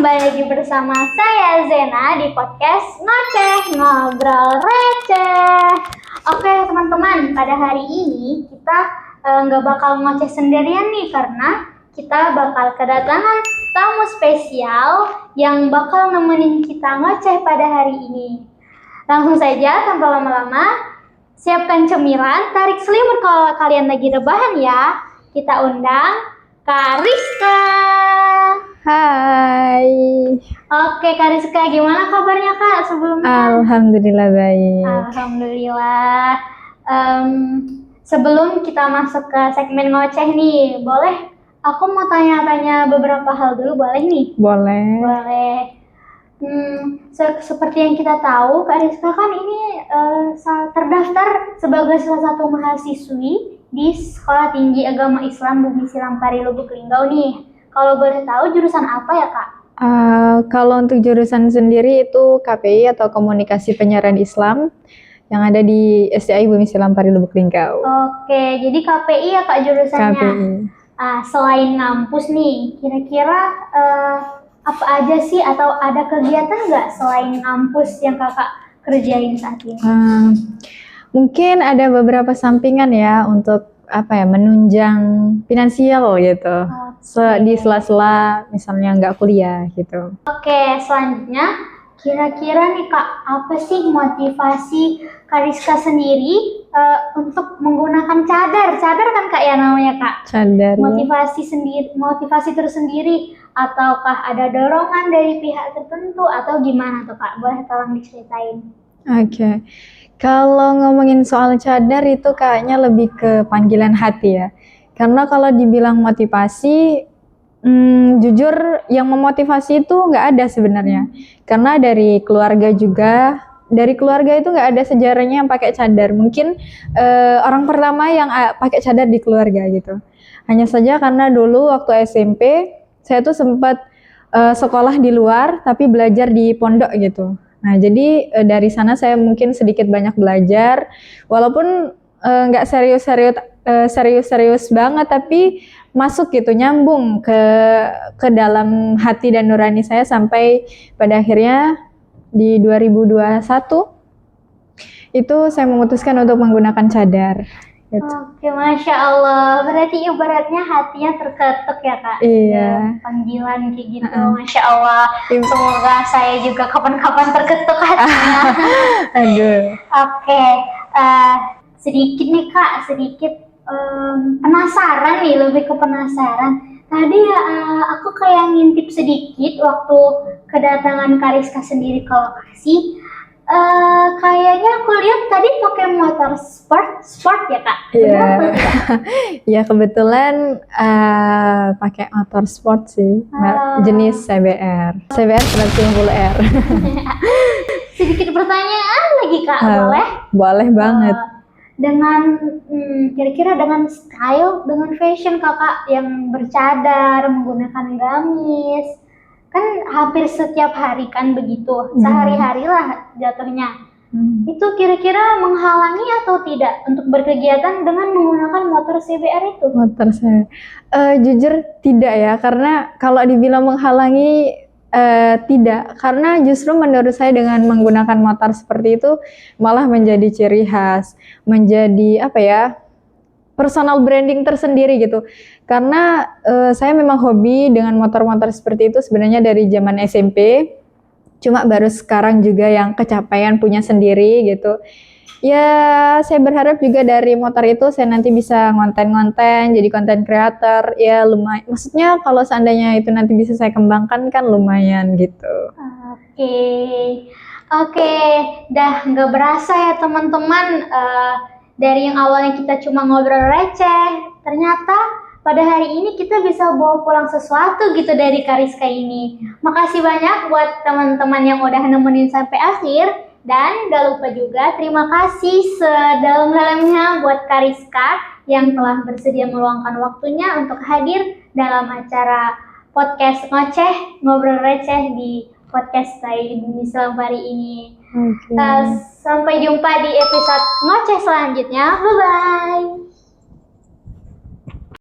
kembali lagi bersama saya Zena di podcast Ngoceh Ngobrol Receh. Oke teman-teman, pada hari ini kita nggak bakal ngoceh sendirian nih, karena kita bakal kedatangan tamu spesial yang bakal nemenin kita ngoceh pada hari ini. Langsung saja tanpa lama-lama, siapkan cemilan, tarik selimut kalau kalian lagi rebahan ya. Kita undang Kak Rizka. Hai. Oke, Kak Rizka, gimana kabarnya Kak sebelumnya? Alhamdulillah baik. Alhamdulillah. Sebelum kita masuk ke segmen ngoceh nih, boleh aku mau tanya-tanya beberapa hal dulu, boleh nih? Boleh. Boleh. Seperti yang kita tahu, Kak Rizka kan ini terdaftar sebagai salah satu mahasiswi di Sekolah Tinggi Agama Islam Bumi Silampari Lubuk Linggau nih. Kalau boleh tahu jurusan apa ya Kak? Kalau untuk jurusan sendiri itu KPI atau Komunikasi Penyiaran Islam yang ada di SDI Bumi Silampari Lubuk Linggau. Oke, jadi KPI ya Kak jurusannya. KPI. Selain ngampus nih, kira-kira apa aja sih atau ada kegiatan nggak selain ngampus yang Kakak kerjain saat ini? Mungkin ada beberapa sampingan ya untuk menunjang finansial gitu. Di sela-sela misalnya nggak kuliah gitu. Oke, selanjutnya kira-kira nih Kak, apa sih motivasi Kak Rizka sendiri untuk menggunakan cadar? Cadar kan Kak ya namanya Kak? Cadar. Motivasi tersendiri, ataukah ada dorongan dari pihak tertentu atau gimana tuh Kak? Boleh tolong diceritain. Oke. Kalau ngomongin soal cadar itu kayaknya lebih ke panggilan hati ya. Karena kalau dibilang motivasi, jujur yang memotivasi itu nggak ada sebenarnya. Karena dari keluarga itu nggak ada sejarahnya yang pakai cadar. Mungkin orang pertama yang pakai cadar di keluarga gitu. Hanya saja karena dulu waktu SMP, saya tuh sempat sekolah di luar tapi belajar di pondok gitu. Nah, jadi dari sana saya mungkin sedikit banyak belajar, walaupun nggak serius banget, tapi masuk gitu, nyambung ke dalam hati dan nurani saya sampai pada akhirnya di 2021 itu saya memutuskan untuk menggunakan cadar. Gitu. Oke, Masya Allah. Berarti ibaratnya hatinya terketuk ya Kak? Iya. Panggilan kayak gitu, Masya Allah. Semoga saya juga kapan-kapan terketuk hatinya. Aduh. Oke, sedikit nih Kak, penasaran nih, lebih ke penasaran. Tadi aku kayak ngintip sedikit waktu kedatangan Kak Rizka sendiri ke lokasi. Kayaknya aku lihat tadi pakai motor sport ya Kak? Iya. Ya kebetulan pakai motor sport sih, jenis CBR 150R. Sedikit pertanyaan lagi Kak, boleh? Boleh banget. Dengan kira-kira dengan style, dengan fashion Kakak yang bercadar, menggunakan gamis, kan hampir setiap hari kan begitu, sehari-hari lah jatuhnya. Itu kira-kira menghalangi atau tidak untuk berkegiatan dengan menggunakan motor CBR itu? Motor saya, jujur tidak ya, karena kalau dibilang menghalangi tidak, karena justru menurut saya dengan menggunakan motor seperti itu malah menjadi ciri khas, menjadi personal branding tersendiri gitu. Karena saya memang hobi dengan motor-motor seperti itu sebenarnya dari zaman SMP. Cuma baru sekarang juga yang kecapaian punya sendiri gitu. Ya, saya berharap juga dari motor itu saya nanti bisa ngonten-ngonten, jadi content creator. Ya lumayan. Maksudnya kalau seandainya itu nanti bisa saya kembangkan kan lumayan gitu. Oke, dah nggak berasa ya teman-teman. Dari yang awalnya kita cuma ngobrol receh, ternyata pada hari ini kita bisa bawa pulang sesuatu gitu dari Kak Rizka ini. Makasih banyak buat teman-teman yang udah nemenin sampai akhir. Dan gak lupa juga terima kasih sedalam-dalamnya buat Kak Rizka yang telah bersedia meluangkan waktunya untuk hadir dalam acara podcast Ngoceh Ngobrol Receh di podcast saya di Bumi Silampari ini. Sampai jumpa di episode Ngoceh selanjutnya. Bye-bye.